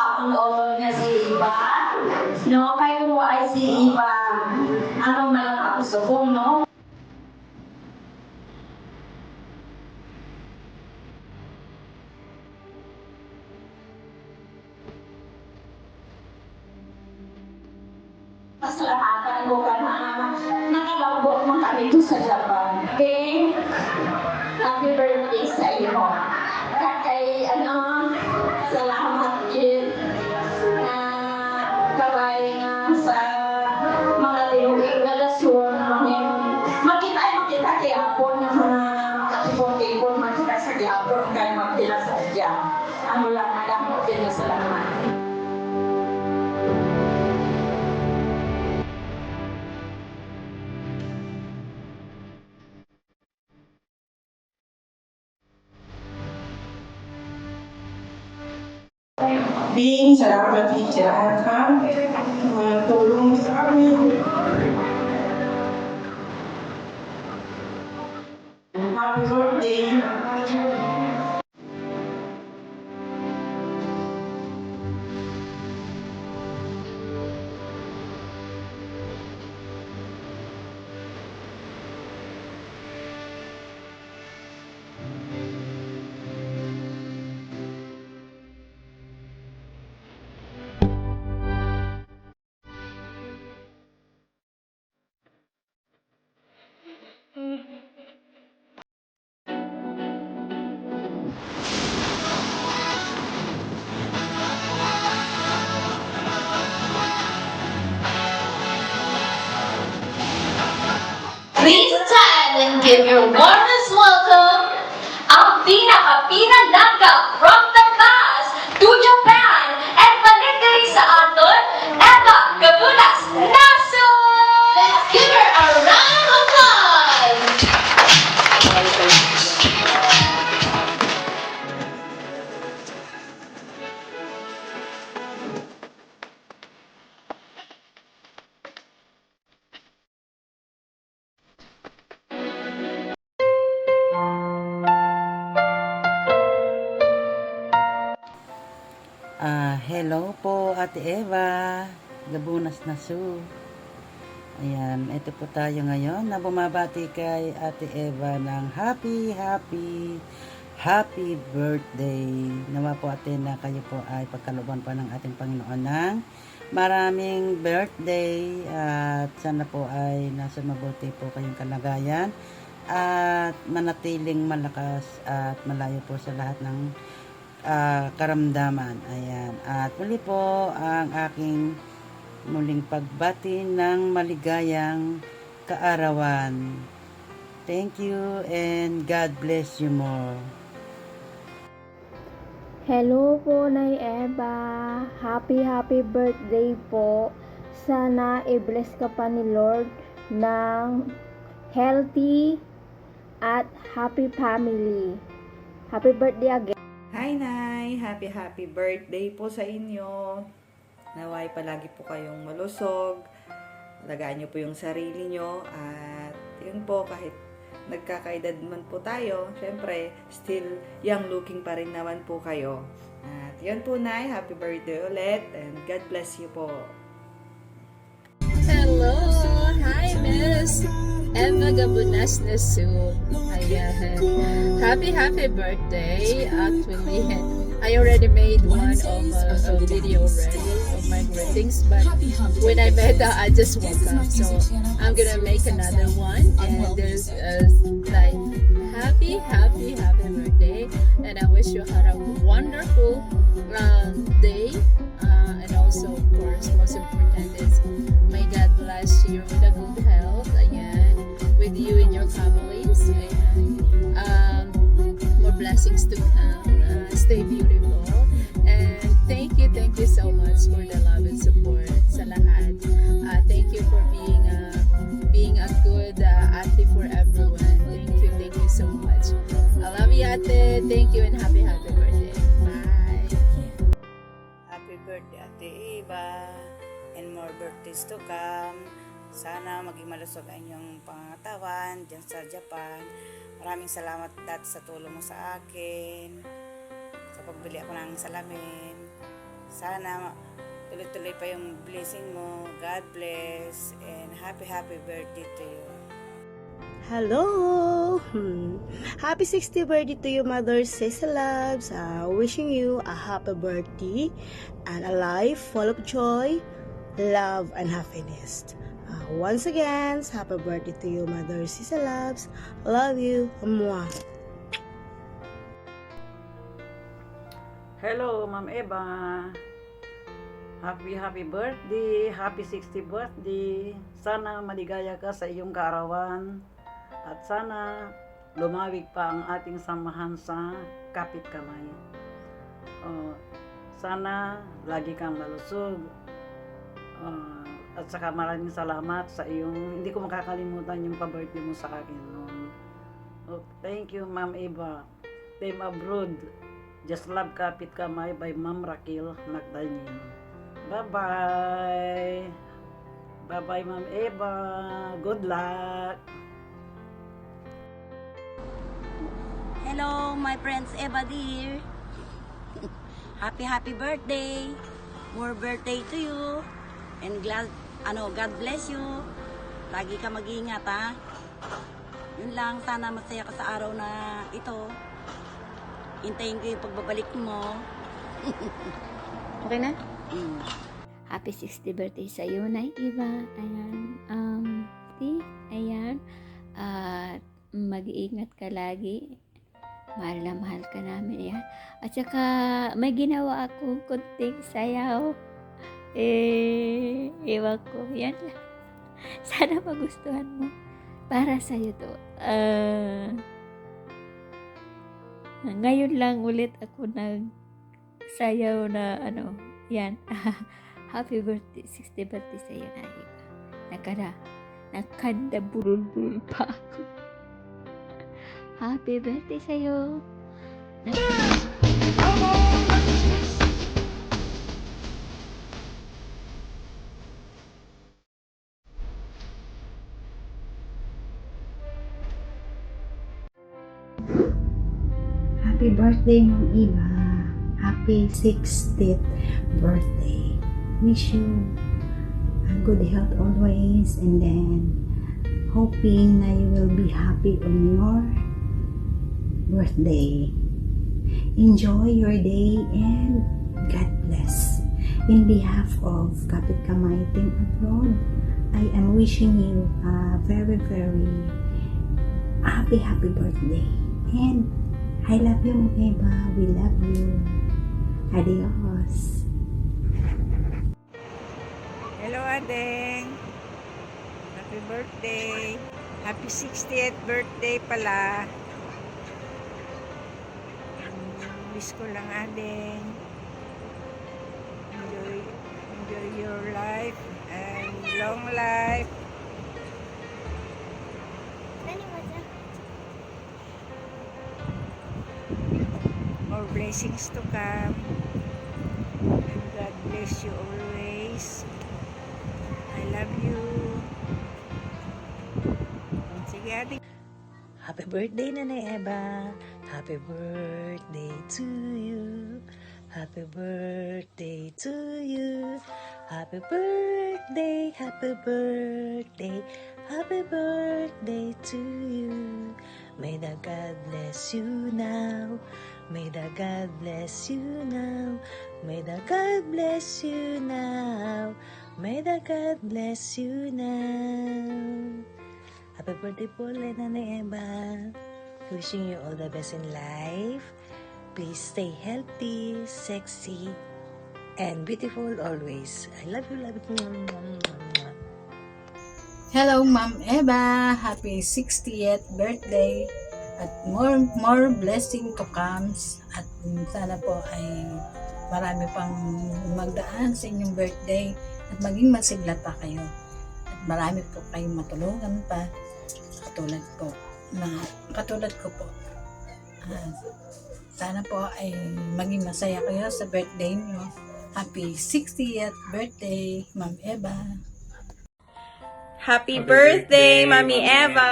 sa akong nga si Iba. No, kayo mo ay si Iba. Ano na lang ako subong, no? Masalahatan ko ka na nakalambot mo kami dito sa Japan. Okay? Happy birthday sa iyo. Kay salamat yun na kaway nga sa mga liwing na lasyon. Makita kay Apon ng mga katipon-tipon makita sa Apon kay magtila sa Diya. Ano lang, madamot din na salamat. Bing, salamat teacher Aka. Tulong sa amin. Happy birthday. Please stand and give your warmest welcome ang pinaka-pinalangga from the past to Japan and panigay sa aton, Eva Gabunas Naso! Let's give her a round of applause! Hello po Ate Eva, Gabunas Nasu. Ayan, ito po tayo ngayon na bumabati kay Ate Eva ng happy birthday. Nawa po ate na kayo po ay pagkalooban pa ng ating Panginoon ng maraming birthday at sana po ay nasa mabuti po kayong kalagayan at manatiling malakas at malayo po sa lahat ng karamdaman. Ayan. At muli po ang aking muling pagbati ng maligayang kaarawan. Thank you and God bless you more. Hello po, Nay Eva. Happy birthday po. Sana i-bless ka pa ni Lord ng healthy at happy family. Happy birthday again. Hi Nay! Happy birthday po sa inyo. Naway palagi po kayong malusog. Alagaan nyo po yung sarili nyo. At yun po, kahit nagkakaedad man po tayo, syempre, still young looking pa rin naman po kayo. At yun po Nay, happy birthday ulit. And God bless you po. Hello! Hi, Miss Eva Gabunas Nasu. Ayan. Happy birthday. Actually, I already made one of a video already of my greetings, but when I met her, I just woke up. So I'm gonna make another one, and there's like happy birthday, and I wish you had a wonderful day, and also of course most important is may God bless you with a good health, ayan, with you and your families, ayan. More blessings to come. Stay beautiful, and thank you so much for the love and support sa lahat. Thank you for being a good ate for everyone. Thank you so much. I love you, ate. Thank you and happy birthday. Bye. Happy birthday Ate Eva and more birthdays to come. Sana maging malusog ang inyong pangatawan dyan sa Japan. Maraming salamat dati sa tulong mo sa akin, sa pagbili ako ng salamin. Sana tuloy-tuloy pa yung blessing mo. God bless and happy birthday to you. Hello! Happy 60th birthday to you, Mother Cecil Labs. Wishing you a happy birthday and a life full of joy, love, and happiness. Once again, happy birthday to you, Mother Cecil Labs. Love you. Mwah. Hello, Ma'am Eva. Happy birthday. Happy 60th birthday. Sana maligaya ka sa iyong kaarawan. At sana lumawig pa ang ating samahan sa kapit kamay. Sana lagi kang malusog. At saka maraming salamat sa iyong, hindi ko makakalimutan yung pa-birthday mo sa akin noon. Thank you, Ma'am Eva. Team Abroad. Just Love Kapit Kamay by Ma'am Raquel Magdalene. Bye-bye! Bye-bye, Ma'am Eva! Good luck! Hello, my friends Eva dear. Happy birthday. More birthday to you. And God bless you. Lagi ka mag-iingat ha. Yun lang, sana masaya ka sa araw na ito. Hintayin ko yung pagbabalik mo. Okay na? Happy 60th birthday sa iyo, Nay Eva. Ayan. Ayan. At mag-iingat ka lagi. Mahal na mahal ka namin. Ayan. At saka may ginawa akong kunting sayaw. Ewan ko. Yan lang. Sana magustuhan mo. Para sa'yo to. Ngayon lang ulit ako nagsayaw na yan. Happy birthday, 60th birthday sa iyo, Nay Eva. Nakanda bulul-bulul pa ako. Happy birthday sa iyo. Happy birthday, Ma'am Eva. Happy 60th birthday. Wish you a good health always, and then hoping that you will be happy on your birthday. Enjoy your day and God bless. In behalf of Kapit Kamay Team Abroad, I am wishing you a very, very happy birthday. And I love you, Ma'am Eva. We love you. Adios. Hello, Adeng. Happy birthday. Happy 60th birthday pala. Wish ko lang, Adeng. Enjoy your life and long life. More blessings to come. And God bless you always. I love you. Sige, Ate. Happy birthday, Nanay Eva. Happy birthday to you. Happy birthday to you. Happy birthday, happy birthday, happy birthday to you. May the God bless you now. May the God bless you now. May the God bless you now. May the God bless you now. Happy birthday po ulit, Nanay Eva. Wishing you all the best in life. Please stay healthy, sexy, and beautiful always. I love you, love you. Hello, Ma'am Eva. Happy 60th birthday. At more blessing to comes. At sana po ay marami pang magdaan sa inyong birthday. At maging masigla pa kayo. At marami po kayong matulungan pa. Katulad ko po. Sana po ay maging masaya kayo sa birthday niyo. Happy 60th birthday, Ma'am Eva. Happy birthday, Mami Eva!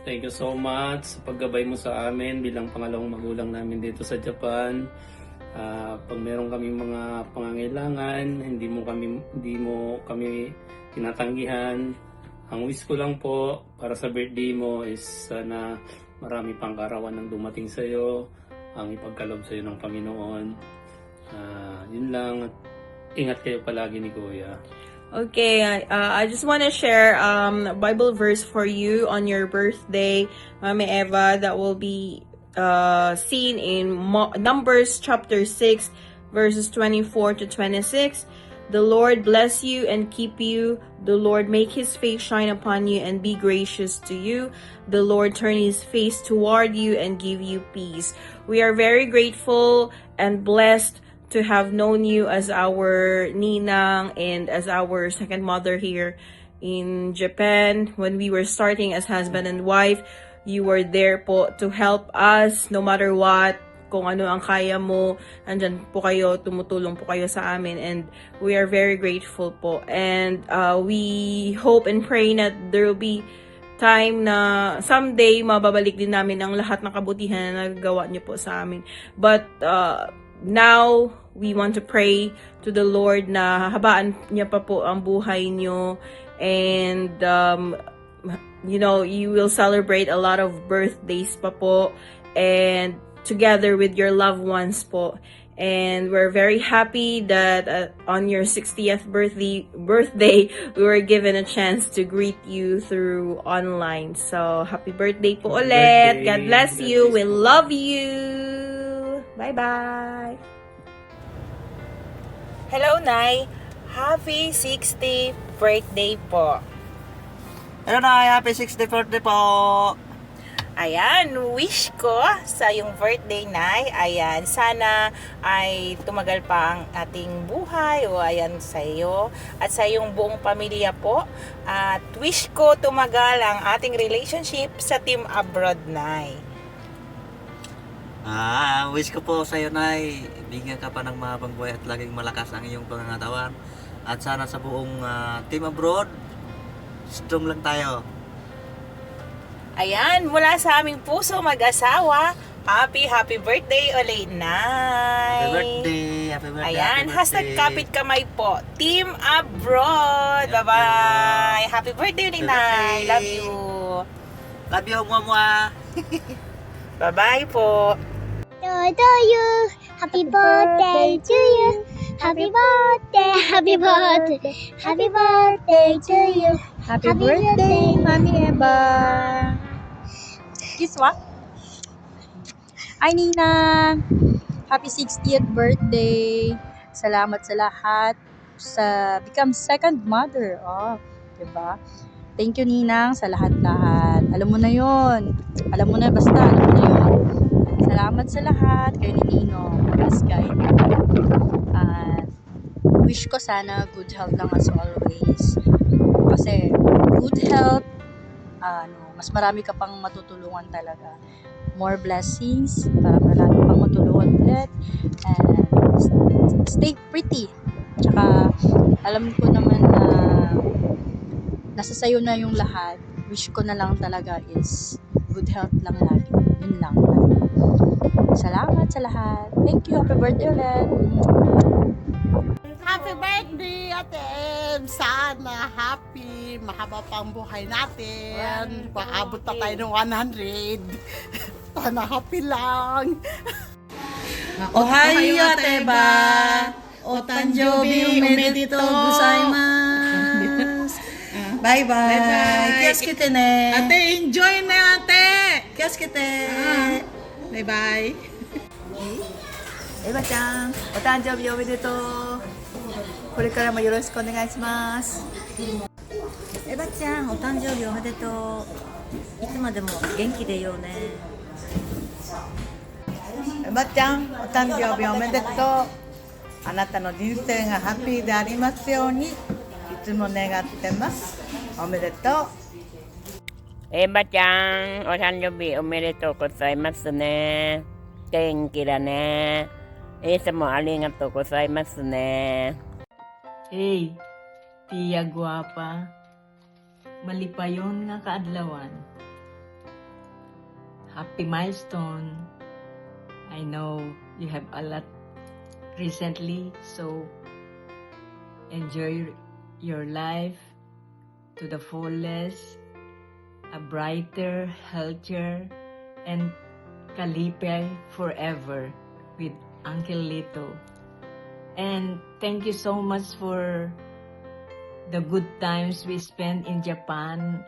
Thank you so much sa paggabay mo sa amin bilang pangalawang magulang namin dito sa Japan. Pag meron kami mga pangangailangan, hindi mo kami tinatanggihan. Ang wish ko lang po para sa birthday mo is sana marami pang karawan ng dumating sa iyo, ang ipagkaloob sa iyo ng Panginoon. Yun lang. Ingat kayo palagi ni Kuya. Okay, I just want to share a Bible verse for you on your birthday, Mami Eva, that will be seen in Numbers chapter 6, verses 24 to 26. The Lord bless you and keep you. The Lord make his face shine upon you and be gracious to you. The Lord turn his face toward you and give you peace. We are very grateful and blessed to have known you as our ninang and as our second mother here in Japan. When we were starting as husband and wife, you were there po to help us no matter what. Kung ano ang kaya mo, andyan po kayo, tumutulong po kayo sa amin, and we are very grateful po. And we hope and pray that there will be time na someday mababalik din namin ang lahat ng kabutihan na nagagawa niyo po sa amin. But now, we want to pray to the Lord na habaan niya pa po ang buhay niyo, and you will celebrate a lot of birthdays pa po, and together with your loved ones po. And we're very happy that on your 60th birthday, we were given a chance to greet you through online. So, happy birthday po ulit. God bless you. We love you. Bye-bye. Hello, Nay. Happy 60th birthday po. Hello, Nay. Happy 60th birthday po. Ayan, wish ko sa yung birthday, Nay. Ayan, sana ay tumagal pa ang ating buhay o ayan sa iyo at sa iyong buong pamilya po. At wish ko tumagal ang ating relationship sa team abroad, Nay. Wish ko po sa iyo, Nay, bigyan ka pa ng mahabang buhay at laging malakas ang iyong pangangatawan. At sana sa buong team abroad, strong lang tayo. Ayan, mula sa aming puso mag-asawa, happy birthday ulit, Nay. Happy birthday. Ayan, happy hashtag birthday. kapit kamay po, team abroad. Bye-bye. Happy birthday ulit, Nay. Love you. Love you, Mama. Bye-bye po. To you, happy birthday to you. Happy birthday, happy birthday, happy birthday to you. Happy birthday, Mami Eva. Kiss what? Ay, Ninang. Happy 60th birthday. Salamat sa lahat sa become second mother. Oh, diba? Thank you, Ninang, sa lahat-lahat. Alam mo na yon. Alam mo na, basta. Alam mo na yon. Salamat sa lahat. Kayo ni Ninong. Please guide. At wish ko sana good health lang as always. Kasi good health, mas marami ka pang matutulungan talaga. More blessings para marami pang matulungan ulit. And stay pretty. Tsaka alam ko naman na nasa sayo na yung lahat. Wish ko na lang talaga is good health lang lagi. Yun lang. Salamat sa lahat. Thank you. Happy birthday ulit. Happy birthday, Ate Em! Sana happy, mahaba pang buhay natin. Paabot na tayo ng 100. Sana happy lang. Ohayo, Ateba! O Tanjobi, umedito gozaimasu. Bye-bye. Kiyas kita ne. Ate, enjoy na ate! Kiyas kita. Bye-bye. Eva ちゃん、お誕生日おめでとう。これからもよろしくお願いします。エヴァちゃん、お誕生日おめでとう。いつまでも元気でいようね。エヴァちゃん、お誕生日おめでとう。あなたの人生がハッピーでありますように、いつも願ってます。おめでとう。エヴァちゃん、お誕生日おめでとうございますね。元気だね。いつもありがとうございますね。Hey, Tia Guapa. Malipayon nga kaadlawan. Happy milestone. I know you have a lot recently. So enjoy your life to the fullest, a brighter, healthier, and Kalipay forever with Uncle Lito. And thank you so much for the good times we spent in Japan.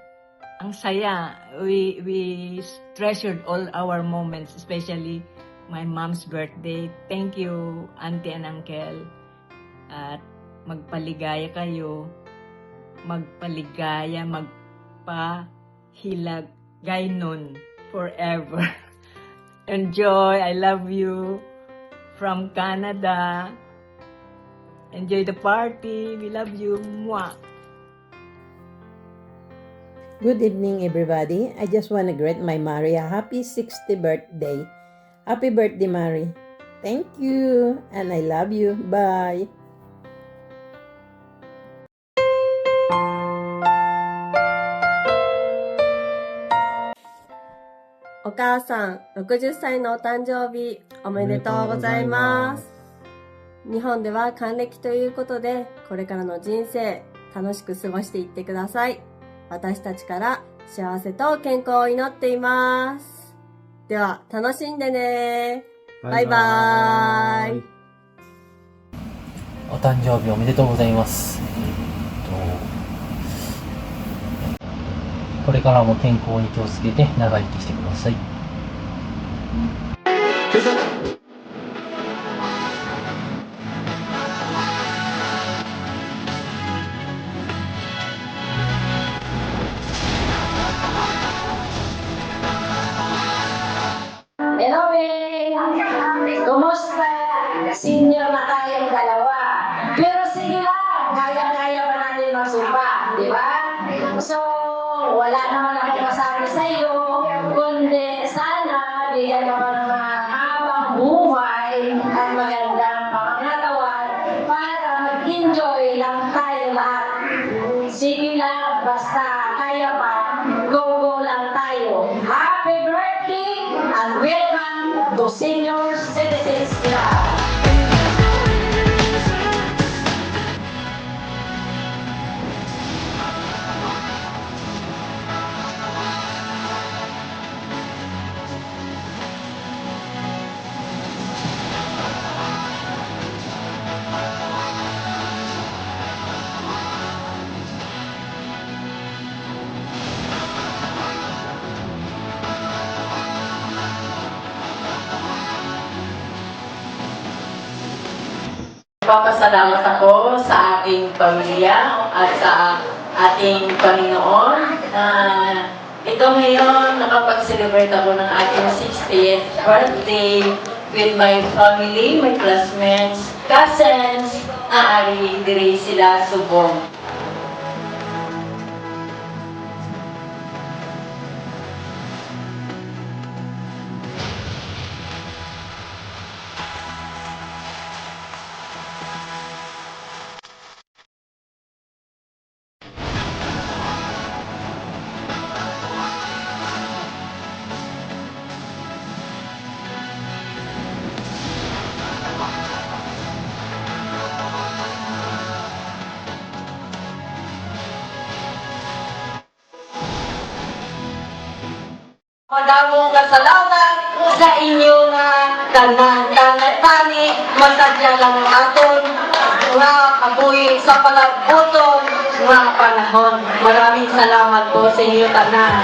Ang saya. We treasured all our moments, especially my mom's birthday. Thank you, Auntie and Uncle. At magpaligaya kayo. Magpaligaya, magpahilagay nun forever. Enjoy. I love you. From Canada. Enjoy the party. We love you. Mwah. Good evening, everybody. I just want to greet my Mari a happy 60th birthday. Happy birthday, Mari. Thank you, and I love you. Bye. Okasa-san, 60歳のお誕生日おめでとうございます。日本では還暦ということで、これからの人生楽しく過ごしていってください。私たちから幸せと健康を祈っています。では、楽しんでね。バイバーイ。お誕生日おめでとうございます。これからも健康に気をつけて長生きしてください。Kumusta? Senior na tayong dalawa. Pero sige lang, kaya-kaya pa natin magsumpa, di ba? So, wala naman ako masabi sa iyo, kundi sana bigyan ako ng mahabang buhay at magandang pangangatawan para mag-enjoy lang tayo lahat. Sige lang, basta kaya pa, go-go lang tayo. Happy birthday and welcome to Senior Citizens Club. Papasalamat ako sa aking pamilya at sa ating Panginoon. Ito ngayon, nakapag-celebrate ako ng aking 60th birthday with my family, my classmates, cousins, ari diri sila subong. Madamong kasalanan sa inyo nga tanan-tani masadya lang aton nga kabuhi sa palagbuton nga panahon. Maraming salamat po sa inyo tanan.